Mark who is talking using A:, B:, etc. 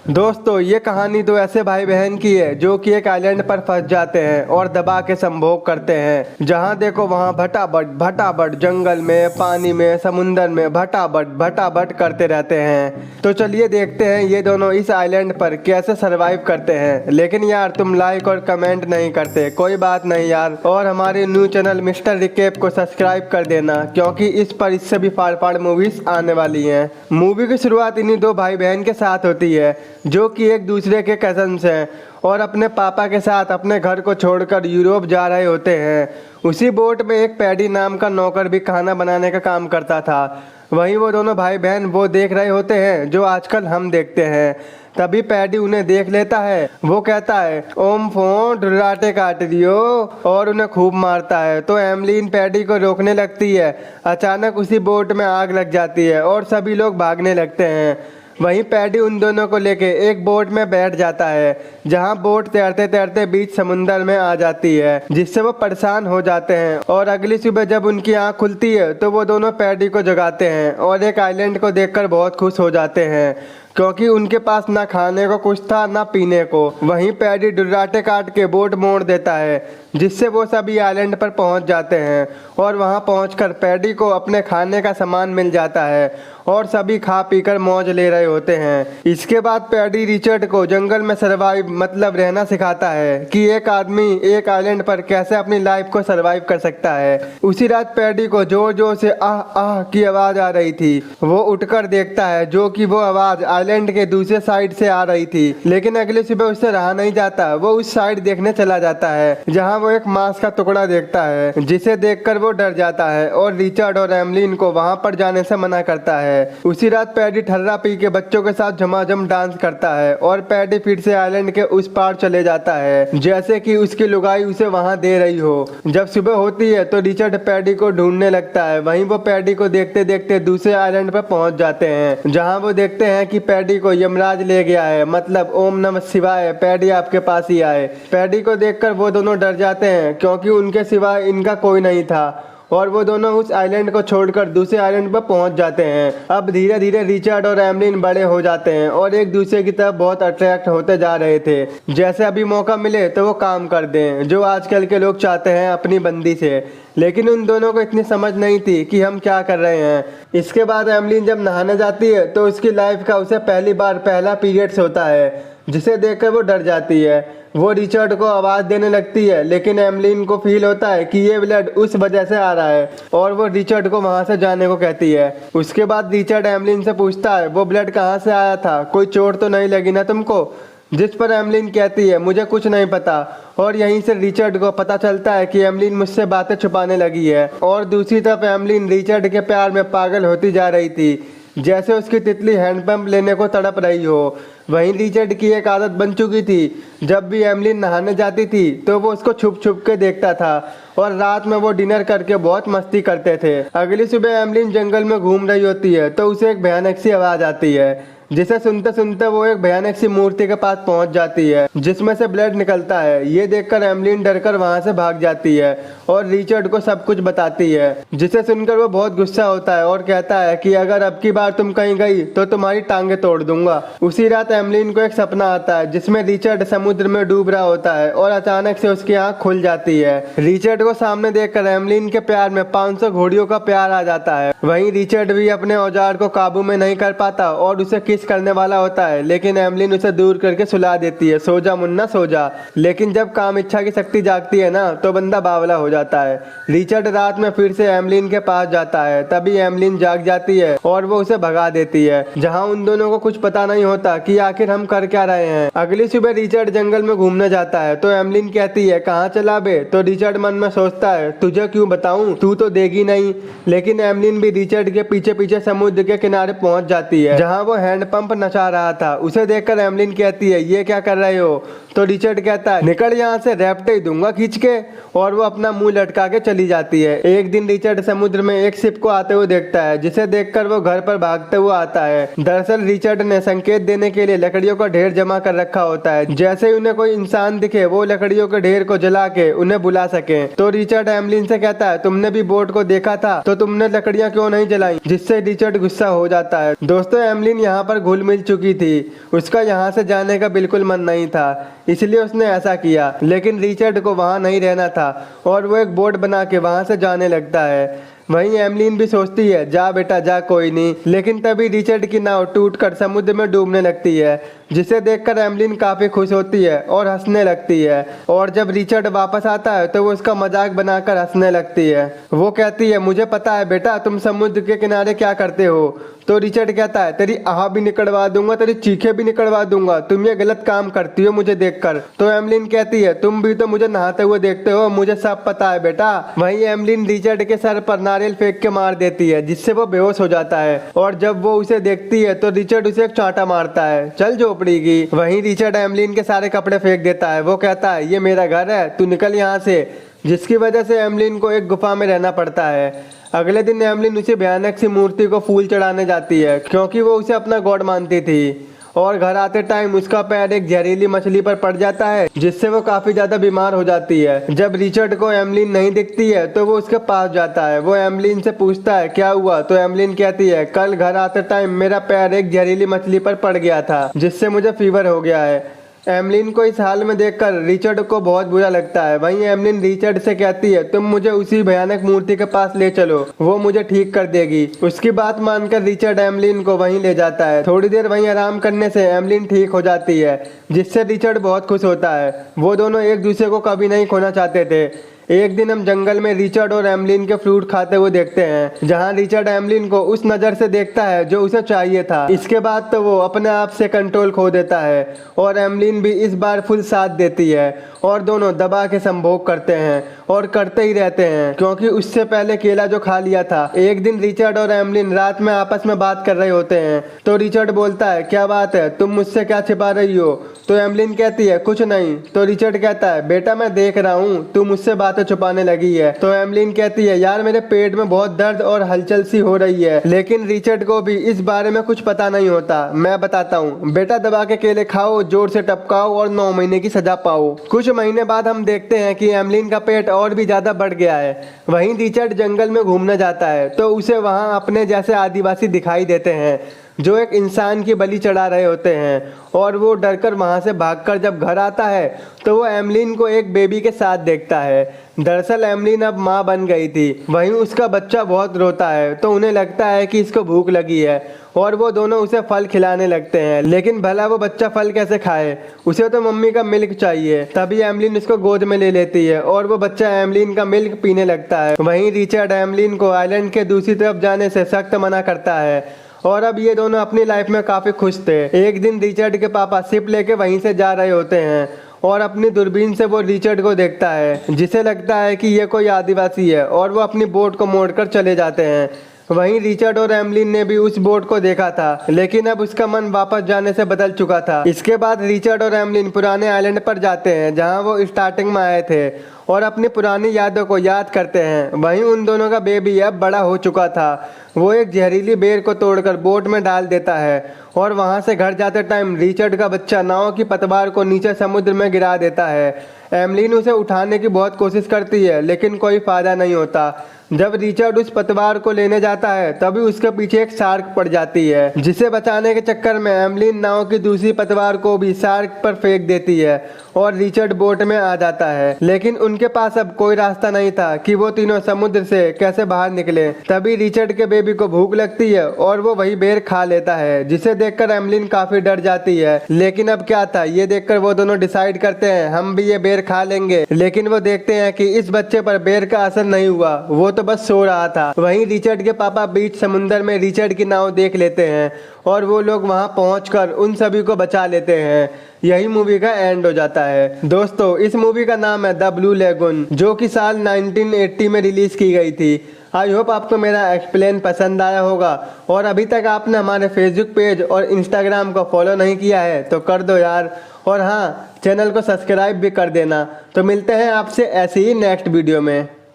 A: दोस्तों ये कहानी तो ऐसे भाई बहन की है जो कि एक आइलैंड पर फंस जाते हैं और दबा के संभोग करते हैं। जहां देखो वहां भटाभट भटाभट जंगल में, पानी में, समुंदर में भटाभट भटाभट करते रहते हैं। तो चलिए देखते हैं ये दोनों इस आइलैंड पर कैसे सरवाइव करते हैं। लेकिन यार तुम लाइक और कमेंट नहीं करते, कोई बात नहीं यार। और हमारे न्यू चैनल मिस्टर रिकेप को सब्सक्राइब कर देना, क्योंकि इस पर इससे भी फाड़ फाड़ मूवीज आने वाली हैं। मूवी की शुरुआत इन्हीं दो भाई बहन के साथ होती है जो कि एक दूसरे के कजन्स हैं और अपने पापा के साथ अपने घर को छोड़कर यूरोप जा रहे होते हैं। उसी बोट में एक पैडी नाम का नौकर भी खाना बनाने का काम करता था। वहीं वो दोनों भाई बहन वो देख रहे होते हैं जो आजकल हम देखते हैं। तभी पैडी उन्हें देख लेता है। वो कहता है ओम फोन डुराटे काट दियो और उन्हें खूब मारता है। तो एमलीन पैडी को रोकने लगती है। अचानक उसी बोट में आग लग जाती है और सभी लोग भागने लगते हैं। वहीं पैडी उन दोनों को लेके एक बोट में बैठ जाता है, जहां बोट तैरते तैरते बीच समुंदर में आ जाती है, जिससे वो परेशान हो जाते हैं। और अगली सुबह जब उनकी आंख खुलती है तो वो दोनों पैडी को जगाते हैं और एक आइलैंड को देखकर बहुत खुश हो जाते हैं, क्योंकि उनके पास ना खाने को कुछ था ना पीने को। वहीं पैडी डुर्राटे काट के बोट मोड़ देता है, जिससे वो सभी आइलैंड पर पहुंच जाते हैं। और वहां पहुंचकर पैडी को अपने खाने का सामान मिल जाता है और सभी खा पीकर मौज ले रहे होते हैं। इसके बाद पैडी रिचर्ड को जंगल में सरवाइव मतलब रहना सिखाता है कि एक आदमी एक आइलैंड पर कैसे अपनी लाइफ को सरवाइव कर सकता है। उसी रात पैडी को जोर जोर से आह आह की आवाज आ रही थी। वो उठकर देखता है जो कि वो आवाज आइलैंड के दूसरे साइड से आ रही थी। लेकिन अगली सुबह उससे रहा नहीं जाता। वो उस साइड देखने चला जाता है, जहाँ वो एक मांस का टुकड़ा देखता है, जिसे देखकर वो डर जाता है और रिचर्ड और एमलीन को वहाँ पर जाने से मना करता है। उसी रात पैडी ठर्रा पी के बच्चों के साथ झमाझम डांस करता है और पैडी फिर से आइलैंड के उस पार चले जाता है, जैसे कि उसकी लुगाई उसे वहां दे रही हो। जब सुबह होती है तो रिचर्ड पैडी को ढूंढने लगता है। वहीं वो पैडी को देखते देखते दूसरे आइलैंड पर पहुंच जाते हैं, जहां वो देखते हैं कि पैडी को यमराज ले गया है, मतलब ओम नमः शिवाय पैडी आपके पास ही आए। पैडी को देखकर वो दोनों डर जाते हैं, क्योंकि उनके सिवाय इनका कोई नहीं था। और वो दोनों उस आइलैंड को छोड़कर दूसरे आइलैंड पर पहुंच जाते हैं। अब धीरे धीरे रिचर्ड और एमलीन बड़े हो जाते हैं और एक दूसरे की तरफ बहुत अट्रैक्ट होते जा रहे थे। जैसे अभी मौका मिले तो वो काम कर दें, जो आजकल के लोग चाहते हैं अपनी बंदी से। लेकिन उन दोनों को इतनी समझ नहीं थी कि हम क्या कर रहे हैं। इसके बाद एमलीन जब नहाने जाती है तो उसकी लाइफ का उसे पहली बार पहला पीरियड्स होता है, जिसे देखकर वो डर जाती है। वो रिचर्ड को आवाज देने लगती है, लेकिन एमलीन को फील होता है कि ये ब्लड उस वजह से आ रहा है और वो रिचर्ड को वहां से जाने को कहती है। उसके बाद रिचर्ड एमलीन से पूछता है वो ब्लड कहाँ से आया था, कोई चोट तो नहीं लगी ना तुमको? जिस पर एमलीन कहती है मुझे कुछ नहीं पता। और यहीं से रिचर्ड को पता चलता है कि एमलीन मुझसे बातें छुपाने लगी है। और दूसरी तरफ एमलीन रिचर्ड के प्यार में पागल होती जा रही थी, जैसे उसकी तितली हैंडपंप लेने को तड़प रही हो। वहीं रिचर्ड की एक आदत बन चुकी थी, जब भी एमलीन नहाने जाती थी तो वो उसको छुप छुप के देखता था और रात में वो डिनर करके बहुत मस्ती करते थे। अगली सुबह एमलीन जंगल में घूम रही होती है तो उसे एक भयानक सी आवाज आती है, जिसे सुनते सुनते वो एक भयानक सी मूर्ति के पास पहुंच जाती है, जिसमें से ब्लड निकलता है। ये देखकर एमलीन डरकर वहां से भाग जाती है और रिचर्ड को सब कुछ बताती है, जिसे सुनकर वो बहुत गुस्सा होता है और कहता है कि अगर अब की बार तुम कहीं गई तो तुम्हारी टांगे तोड़ दूंगा। उसी रात एमलीन को एक सपना आता है, जिसमें रिचर्ड समुद्र में डूब रहा होता है और अचानक से उसकी आंख खुल जाती है। रिचर्ड को सामने देखकर एमलीन के प्यार में 500 घोड़ियों का प्यार आ जाता है। वहीं रिचर्ड भी अपने औजार को काबू में नहीं कर पाता और उसे करने वाला होता है, लेकिन एमलीन उसे दूर करके सुला देती है, सो जा मुन्ना सो जा। लेकिन जब काम इच्छा की शक्ति जागती है ना तो बंदा बावला हो जाता है। रिचर्ड रात में फिर से एमलीन के पास जाता है, तभी एमलीन जाग जाती है और वो उसे भगा देती है, जहां उन दोनों को कुछ पता नहीं होता कि आखिर हम कर क्या रहे हैं। अगली सुबह रिचर्ड जंगल में घूमने जाता है तो एमलीन कहती है कहाँ चला बे? तो रिचर्ड मन में सोचता है तुझे क्यों बताऊं, तू तो देगी नहीं। लेकिन एमलीन भी रिचर्ड के पीछे पीछे समुद्र के किनारे पहुंच जाती है, जहाँ वो हैंडपंप नचा रहा था। उसे देखकर एमलीन कहती है ये क्या कर रहे हो? तो रिचर्ड कहता है निकल यहाँ से, रैप्टे ही दूंगा खींच के। और वो अपना मुंह लटका के चली जाती है। एक दिन रिचर्ड समुद्र में एक शिप को आते हुए देखता है, जिसे देखकर वो घर पर भागते हुए आता है। दरअसल रिचर्ड ने संकेत देने के लिए लकड़ियों का ढेर जमा कर रखा होता है, जैसे ही उन्हें कोई इंसान दिखे वो लकड़ियों के ढेर को जला के उन्हें बुला सके। तो रिचर्ड एमलीन से कहता है तुमने भी बोट को देखा था तो तुमने लकड़ियां क्यों नहीं जलाई? जिससे रिचर्ड गुस्सा हो जाता है। दोस्तों एमलीन यहाँ पर पर घुल मिल चुकी थी। उसका यहाँ से जाने का बिल्कुल मन नहीं था, इसलिए उसने ऐसा किया। लेकिन रिचर्ड को वहाँ नहीं रहना था और वो एक बोट बना के वहाँ से जाने लगता है। वहीं एमलीन भी सोचती है जा बेटा जा, कोई नहीं। लेकिन तभी रिचर्ड की नाव टूटकर समुद्र में डूबने लगती है, जिसे देखकर एमलीन काफी खुश होती है और हंसने लगती है। और जब रिचर्ड वापस आता है तो वो उसका मजाक बनाकर हंसने लगती है। वो कहती है मुझे पता है बेटा तुम समुद्र के किनारे क्या करते हो। तो रिचर्ड कहता है तेरी आह भी निकलवा दूंगा, तेरी चीखें भी निकलवा दूंगा, तुम ये गलत काम करती हो मुझे देखकर। तो एमलीन कहती है तुम भी तो मुझे नहाते हुए देखते हो, मुझे सब पता है बेटा। वहीं एमलीन रिचर्ड के सर पर नारियल फेंक के मार देती है, जिससे वो बेहोश हो जाता है। और जब वो उसे देखती है तो रिचर्ड उसे एक चांटा मारता है, चल झोपड़ी की। वहीं रिचर्ड एमलीन के सारे कपड़े फेंक देता है। वो कहता है ये मेरा घर है, तू निकल यहाँ से, जिसकी वजह से एमलीन को एक गुफा में रहना पड़ता है। अगले दिन एमलीन उसी भयानक सी मूर्ति को फूल चढ़ाने जाती है, क्योंकि वो उसे अपना गॉड मानती थी। और घर आते टाइम उसका पैर एक जहरीली मछली पर पड़ जाता है, जिससे वो काफी ज्यादा बीमार हो जाती है। जब रिचर्ड को एमलीन नहीं दिखती है तो वो उसके पास जाता है। वो एमलीन से पूछता है क्या हुआ। तो एमलीन कहती है कल घर आते टाइम मेरा पैर एक जहरीली मछली पर पड़ गया था, जिससे मुझे फीवर हो गया है। एमलीन को इस हाल में देखकर रिचर्ड को बहुत बुरा लगता है। वहीं एमलीन रिचर्ड से कहती है तुम मुझे उसी भयानक मूर्ति के पास ले चलो, वो मुझे ठीक कर देगी। उसकी बात मानकर रिचर्ड एमलीन को वहीं ले जाता है। थोड़ी देर वहीं आराम करने से एमलीन ठीक हो जाती है, जिससे रिचर्ड बहुत खुश होता है। वो दोनों एक दूसरे को कभी नहीं खोना चाहते थे। एक दिन हम जंगल में रिचर्ड और एमलीन के फ्रूट खाते हुए देखते हैं, जहां रिचर्ड एमलीन को उस नज़र से देखता है जो उसे चाहिए था। इसके बाद तो वो अपने आप से कंट्रोल खो देता है और एमलीन भी इस बार फुल साथ देती है और दोनों दबा के संभोग करते हैं और करते ही रहते हैं, क्योंकि उससे पहले केला जो खा लिया था। एक दिन रिचर्ड और एमलीन रात में आपस में बात कर रहे होते हैं। तो रिचर्ड बोलता है क्या बात है, तुम मुझसे क्या छिपा रही हो। तो एमलीन कहती है कुछ नहीं। तो रिचर्ड कहता है बेटा मैं देख रहा हूँ तू मुझसे बातें छुपाने लगी है। तो एमलीन कहती है यार मेरे पेट में बहुत दर्द और हलचल सी हो रही है। लेकिन रिचर्ड को भी इस बारे में कुछ पता नहीं होता। मैं बताता हूँ बेटा, दबा के केले खाओ, जोर से टपकाओ और 9 महीने की सजा पाओ। कुछ महीने बाद हम देखते हैं कि एमलीन का पेट और भी ज्यादा बढ़ गया है। वहीं रिचर्ड जंगल में घूमने जाता है तो उसे वहां अपने जैसे आदिवासी दिखाई देते हैं, जो एक इंसान की बलि चढ़ा रहे होते हैं। और वो डरकर वहां से भागकर जब घर आता है तो वो एमलीन को एक बेबी के साथ देखता है। दरअसल एमलीन अब माँ बन गई थी। वहीं उसका बच्चा बहुत रोता है तो उन्हें लगता है कि इसको भूख लगी है और वो दोनों उसे फल खिलाने लगते हैं। लेकिन भला वो बच्चा फल कैसे खाए, उसे तो मम्मी का मिल्क चाहिए। तभी एमलीन उसको गोद में ले लेती है और वो बच्चा एमलीन का मिल्क पीने लगता है। वहीं रिचर्ड एमलीन को आइलैंड के दूसरी तरफ जाने से सख्त मना करता है और अब ये दोनों अपनी लाइफ में काफी खुश थे। एक दिन रिचर्ड के पापा शिप लेके वहीं से जा रहे होते हैं और अपनी दूरबीन से वो रिचर्ड को देखता है, जिसे लगता है कि ये कोई आदिवासी है, और वो अपनी बोट को मोड़कर चले जाते हैं। वहीं रिचर्ड और एमलीन ने भी उस बोट को देखा था, लेकिन अब उसका मन वापस जाने से बदल चुका था। इसके बाद रिचर्ड और एमलीन पुराने आइलैंड पर जाते हैं जहां वो स्टार्टिंग में आए थे और अपनी पुरानी यादों को याद करते हैं। वहीं उन दोनों का बेबी अब बड़ा हो चुका था। वो एक जहरीली बेर को तोड़कर बोट में डाल देता है और वहां से घर जाते टाइम रिचर्ड का बच्चा नाव की पतवार को नीचे समुद्र में गिरा देता है। एमलीन उसे उठाने की बहुत कोशिश करती है लेकिन कोई फायदा नहीं होता। जब रिचर्ड उस पतवार को लेने जाता है तभी उसके पीछे एक शार्क पड़ जाती है, जिसे बचाने के चक्कर में एमलीन नाव की दूसरी पतवार को भी शार्क पर फेंक देती है और रिचर्ड बोट में आ जाता है। लेकिन उनके पास अब कोई रास्ता नहीं था कि वो तीनों समुद्र से कैसे बाहर निकले। तभी रिचर्ड के बेबी को भूख लगती है और वो वही बेर खा लेता है, जिसे देखकर एमलीन काफी डर जाती है। लेकिन अब क्या था, ये देखकर वो दोनों डिसाइड करते हैं हम भी ये बेर खा लेंगे। लेकिन वो देखते हैं कि इस बच्चे पर बेर का असर नहीं हुआ, वो तो बस सो रहा था। वहीं रिचर्ड के पापा बीच समुंदर में रिचर्ड की नाव देख लेते हैं और वो लोग वहां पहुंचकर उन सभी को बचा लेते हैं। यही मूवी का एंड हो जाता है। दोस्तों इस मूवी का नाम है द ब्लू लेगून, जो कि साल 1980 में रिलीज की गई थी। आई होप आपको मेरा एक्सप्लेन पसंद आया होगा, और अभी तक आपने हमारे फेसबुक पेज और इंस्टाग्राम को फॉलो नहीं किया है तो कर दो यार, और हाँ चैनल को सब्सक्राइब भी कर देना। तो मिलते हैं आपसे ऐसे ही नेक्स्ट वीडियो में।